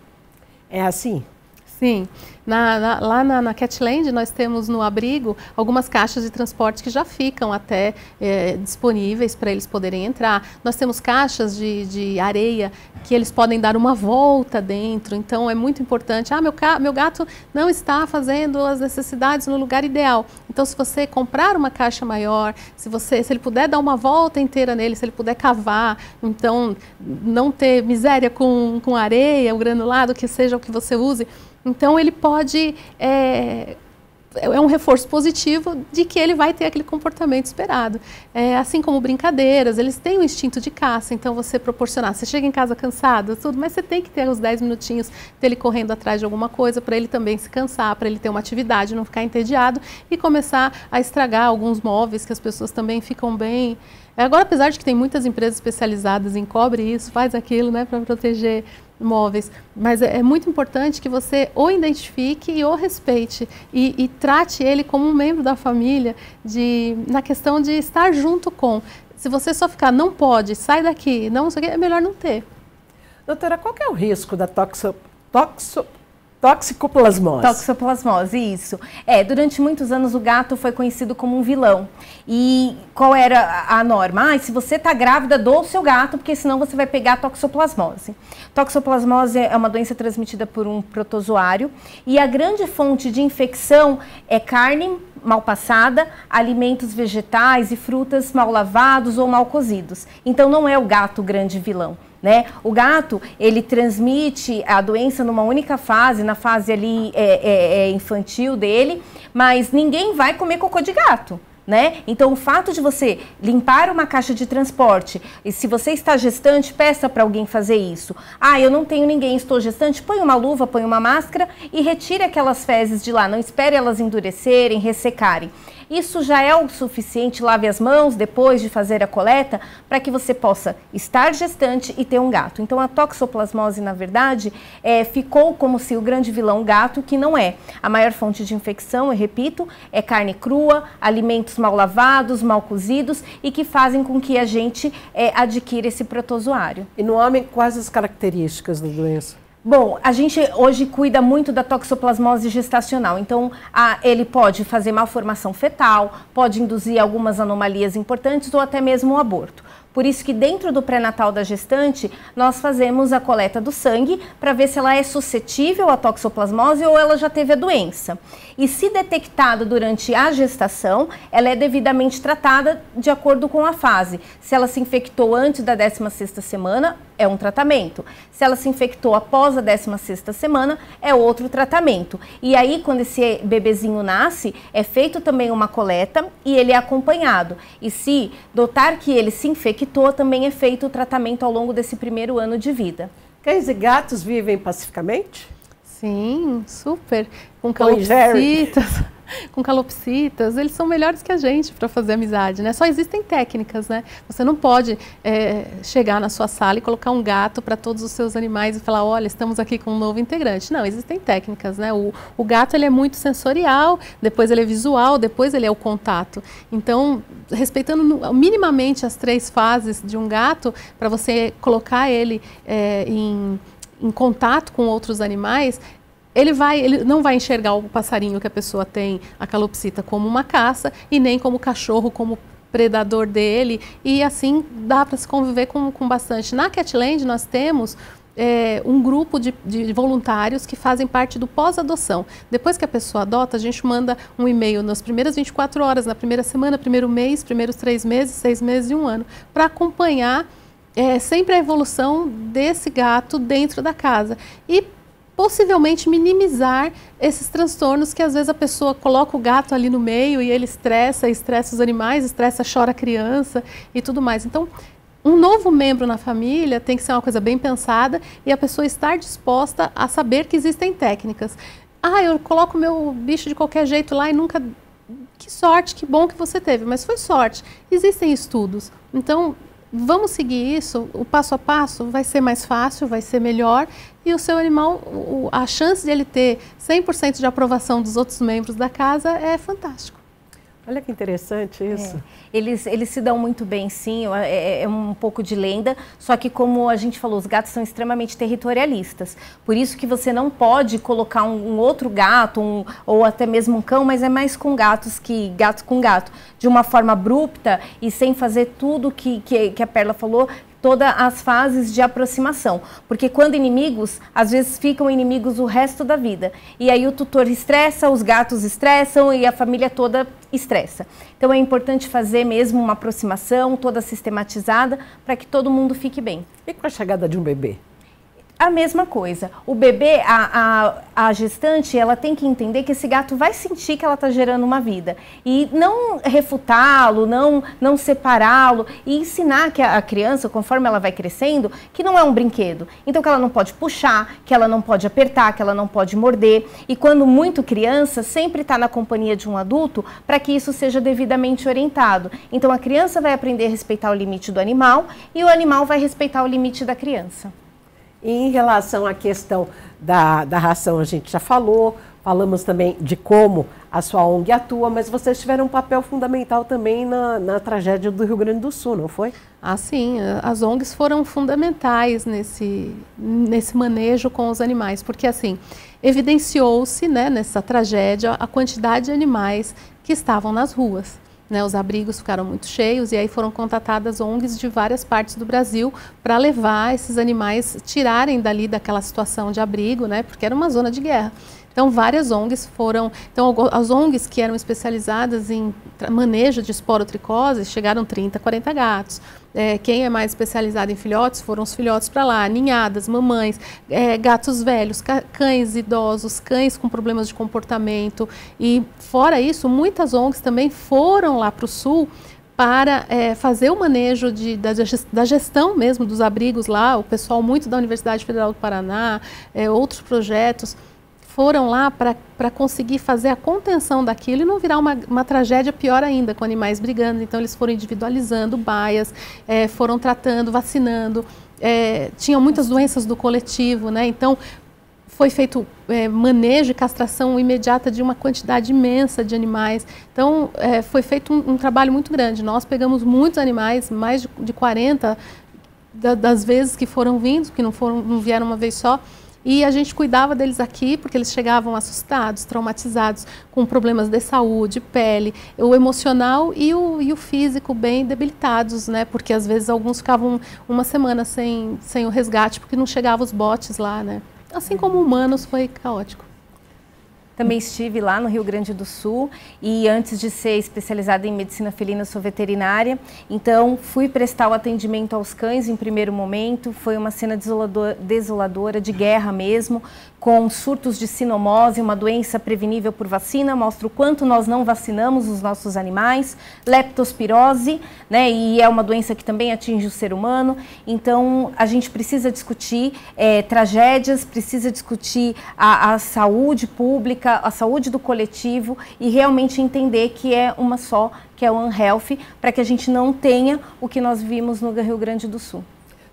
É assim? Sim. Lá na Catland nós temos no abrigo algumas caixas de transporte que já ficam até disponíveis para eles poderem entrar. Nós temos caixas de areia que eles podem dar uma volta dentro, então é muito importante. Meu gato não está fazendo as necessidades no lugar ideal. Então se você comprar uma caixa maior, se ele puder dar uma volta inteira nele, se ele puder cavar, então não ter miséria com areia, o granulado, que seja o que você use, então ele pode, é um reforço positivo de que ele vai ter aquele comportamento esperado. Assim como brincadeiras, eles têm um instinto de caça, então você proporcionar, você chega em casa cansado, tudo, mas você tem que ter os 10 minutinhos dele correndo atrás de alguma coisa para ele também se cansar, para ele ter uma atividade, não ficar entediado e começar a estragar alguns móveis que as pessoas também ficam bem. Agora, apesar de que tem muitas empresas especializadas em cobre isso, faz aquilo, né, para proteger móveis, mas é muito importante que você o identifique e o respeite e trate ele como um membro da família, na questão de estar junto com. Se você só ficar, não pode, sai daqui, não sei o que, é melhor não ter. Doutora, qual que é o risco da toxicoplasmose? Toxoplasmose, isso. Durante muitos anos o gato foi conhecido como um vilão. E qual era a norma? Se você está grávida, doa o seu gato, porque senão você vai pegar toxoplasmose. Toxoplasmose é uma doença transmitida por um protozoário e a grande fonte de infecção é carne mal passada, alimentos vegetais e frutas mal lavados ou mal cozidos. Então não é o gato o grande vilão. Né? O gato, ele transmite a doença numa única fase, na fase ali infantil dele, mas ninguém vai comer cocô de gato. Né? Então o fato de você limpar uma caixa de transporte, e se você está gestante, peça para alguém fazer isso. Eu não tenho ninguém, estou gestante, põe uma luva, põe uma máscara e retire aquelas fezes de lá, não espere elas endurecerem, ressecarem. Isso já é o suficiente, lave as mãos depois de fazer a coleta, para que você possa estar gestante e ter um gato. Então a toxoplasmose, na verdade, ficou como se o grande vilão gato, que não é. A maior fonte de infecção, eu repito, é carne crua, alimentos mal lavados, mal cozidos e que fazem com que a gente adquira esse protozoário. E no homem, quais as características da doença? Bom, a gente hoje cuida muito da toxoplasmose gestacional, então ele pode fazer malformação fetal, pode induzir algumas anomalias importantes ou até mesmo um aborto. Por isso que dentro do pré-natal da gestante, nós fazemos a coleta do sangue para ver se ela é suscetível à toxoplasmose ou ela já teve a doença. E se detectada durante a gestação, ela é devidamente tratada de acordo com a fase. Se ela se infectou antes da 16ª semana, é um tratamento. Se ela se infectou após a 16ª semana, é outro tratamento. E aí, quando esse bebezinho nasce, é feito também uma coleta e ele é acompanhado. E se notar que ele se infectou, também é feito o tratamento ao longo desse primeiro ano de vida. Cães e gatos vivem pacificamente? Sim, super. Com calopsitas. Com calopsitas, eles são melhores que a gente para fazer amizade, né? Só existem técnicas, né? Você não pode chegar na sua sala e colocar um gato para todos os seus animais e falar, olha, estamos aqui com um novo integrante. Não, existem técnicas, né? O gato, ele é muito sensorial, depois ele é visual, depois ele é o contato. Então, respeitando minimamente as 3 fases de um gato, para você colocar ele em contato com outros animais, ele não vai enxergar o passarinho que a pessoa tem, a calopsita, como uma caça e nem como cachorro, como predador dele. E assim dá para se conviver com bastante. Na Catland nós temos um grupo de voluntários que fazem parte do pós-adoção. Depois que a pessoa adota, a gente manda um e-mail nas primeiras 24 horas, na primeira semana, primeiro mês, primeiros 3 meses, 6 meses e 1 ano, para acompanhar sempre a evolução desse gato dentro da casa. E possivelmente minimizar esses transtornos que às vezes a pessoa coloca o gato ali no meio e ele estressa os animais, chora a criança e tudo mais. Então, um novo membro na família tem que ser uma coisa bem pensada e a pessoa estar disposta a saber que existem técnicas. Ah, eu coloco o meu bicho de qualquer jeito lá e nunca... Que sorte, que bom que você teve, mas foi sorte. Existem estudos. Então, vamos seguir isso, o passo a passo vai ser mais fácil, vai ser melhor e o seu animal, a chance de ele ter 100% de aprovação dos outros membros da casa é fantástico. Olha que interessante isso. Eles se dão muito bem, sim, é um pouco de lenda, só que como a gente falou, os gatos são extremamente territorialistas. Por isso que você não pode colocar um outro gato, ou até mesmo um cão, mas é mais com gatos que gato com gato, de uma forma abrupta e sem fazer tudo que a Perla falou, todas as fases de aproximação, porque quando inimigos, às vezes ficam inimigos o resto da vida, e aí o tutor estressa, os gatos estressam e a família toda estressa. Então é importante fazer mesmo uma aproximação toda sistematizada para que todo mundo fique bem. E com a chegada de um bebê? A mesma coisa. O bebê, a gestante, ela tem que entender que esse gato vai sentir que ela está gerando uma vida. E não refutá-lo, não separá-lo. E ensinar que a criança, conforme ela vai crescendo, que não é um brinquedo. Então que ela não pode puxar, que ela não pode apertar, que ela não pode morder. E quando muito criança, sempre está na companhia de um adulto para que isso seja devidamente orientado. Então a criança vai aprender a respeitar o limite do animal e o animal vai respeitar o limite da criança. E em relação à questão da ração, a gente já falamos também de como a sua ONG atua, mas vocês tiveram um papel fundamental também na tragédia do Rio Grande do Sul, não foi? Ah, sim, as ONGs foram fundamentais nesse manejo com os animais, porque assim, evidenciou-se, né, nessa tragédia a quantidade de animais que estavam nas ruas. Né, os abrigos ficaram muito cheios e aí foram contatadas ONGs de várias partes do Brasil para levar esses animais, tirarem dali daquela situação de abrigo, né, porque era uma zona de guerra. Então, várias ONGs foram... Então, as ONGs que eram especializadas em manejo de esporotricose, chegaram 30, 40 gatos. Quem é mais especializado em filhotes, foram os filhotes para lá, ninhadas, mamães, gatos velhos, cães idosos, cães com problemas de comportamento. E, fora isso, muitas ONGs também foram lá para o sul para fazer o manejo da gestão mesmo dos abrigos lá. O pessoal muito da Universidade Federal do Paraná, outros projetos, foram lá para conseguir fazer a contenção daquilo e não virar uma tragédia pior ainda, com animais brigando. Então, eles foram individualizando baias, foram tratando, vacinando, tinham muitas doenças do coletivo, né? Então, foi feito manejo e castração imediata de uma quantidade imensa de animais. Então, foi feito um trabalho muito grande. Nós pegamos muitos animais, mais de 40 das vezes que foram vindos, que não vieram uma vez só. E a gente cuidava deles aqui, porque eles chegavam assustados, traumatizados, com problemas de saúde, pele, o emocional e o físico bem debilitados, né? Porque às vezes alguns ficavam uma semana sem o resgate, porque não chegavam os botes lá, né? Assim como humanos, foi caótico. Também estive lá no Rio Grande do Sul e antes de ser especializada em medicina felina, eu sou veterinária. Então, fui prestar o atendimento aos cães em primeiro momento. Foi uma cena desoladora, de guerra mesmo, com surtos de sinomose, uma doença prevenível por vacina. Mostra o quanto nós não vacinamos os nossos animais. Leptospirose, né, e é uma doença que também atinge o ser humano. Então, a gente precisa discutir tragédias, precisa discutir a saúde pública, a saúde do coletivo e realmente entender que é uma só, que é o One Health, para que a gente não tenha o que nós vimos no Rio Grande do Sul.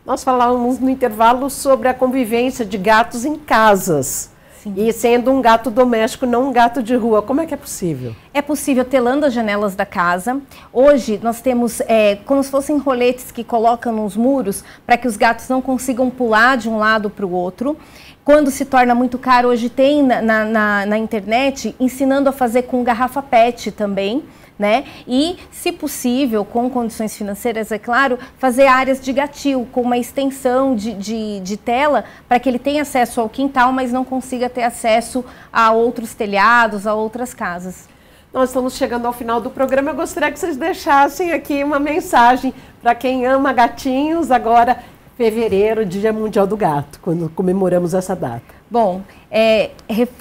Nós falávamos no intervalo sobre a convivência de gatos em casas. Sim. E sendo um gato doméstico, não um gato de rua. Como é que é possível? É possível telando as janelas da casa. Hoje nós temos como se fossem roletes que colocam nos muros para que os gatos não consigam pular de um lado para o outro. Quando se torna muito caro, hoje tem na internet ensinando a fazer com garrafa PET também, né? E, se possível, com condições financeiras, é claro, fazer áreas de gatil, com uma extensão de tela, para que ele tenha acesso ao quintal, mas não consiga ter acesso a outros telhados, a outras casas. Nós estamos chegando ao final do programa. Eu gostaria que vocês deixassem aqui uma mensagem para quem ama gatinhos. Agora, fevereiro, Dia Mundial do Gato, quando comemoramos essa data. Bom,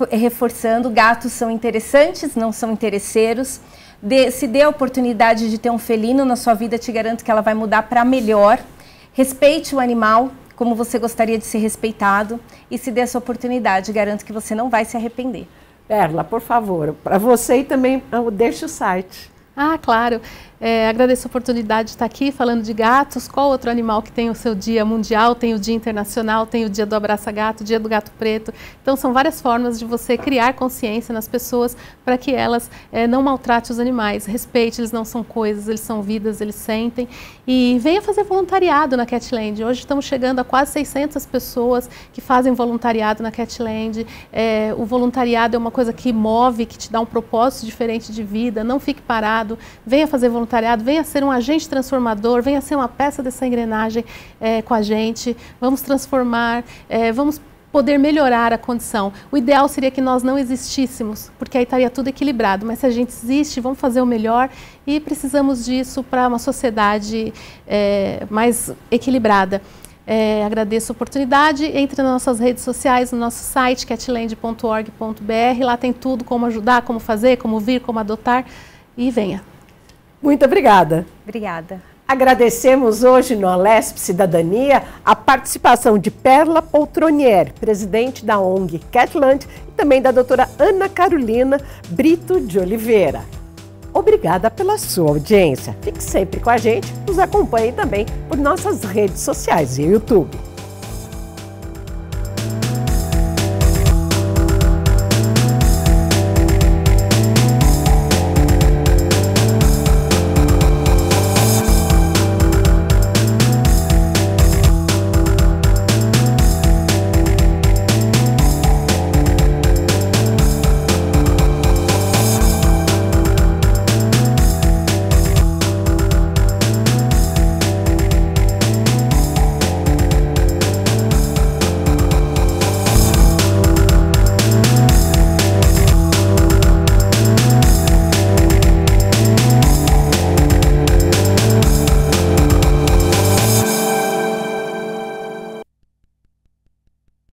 reforçando, gatos são interessantes, não são interesseiros. Se dê a oportunidade de ter um felino na sua vida, te garanto que ela vai mudar para melhor. Respeite o animal como você gostaria de ser respeitado e se dê essa oportunidade, garanto que você não vai se arrepender. Perla, por favor, para você e também deixe o site. Ah, claro. Agradeço a oportunidade de estar aqui falando de gatos. Qual outro animal que tem o seu dia mundial, tem o dia internacional, tem o dia do abraça gato, o dia do gato preto. Então são várias formas de você criar consciência nas pessoas para que elas não maltratem os animais. Respeite, eles não são coisas, eles são vidas, eles sentem. E venha fazer voluntariado na Catland. Hoje estamos chegando a quase 600 pessoas que fazem voluntariado na Catland. O voluntariado é uma coisa que move, que te dá um propósito diferente de vida. Não fique parado, venha fazer voluntariado, venha ser um agente transformador, venha ser uma peça dessa engrenagem com a gente, vamos transformar, vamos poder melhorar a condição. O ideal seria que nós não existíssemos, porque aí estaria tudo equilibrado, mas se a gente existe, vamos fazer o melhor e precisamos disso para uma sociedade mais equilibrada. Agradeço a oportunidade, entre nas nossas redes sociais, no nosso site catland.org.br, lá tem tudo, como ajudar, como fazer, como vir, como adotar, e venha. Muito obrigada. Obrigada. Agradecemos hoje no Alesp Cidadania a participação de Perla Poltronier, presidente da ONG Catland, e também da doutora Ana Carolina Brito de Oliveira. Obrigada pela sua audiência. Fique sempre com a gente, nos acompanhe também por nossas redes sociais e YouTube.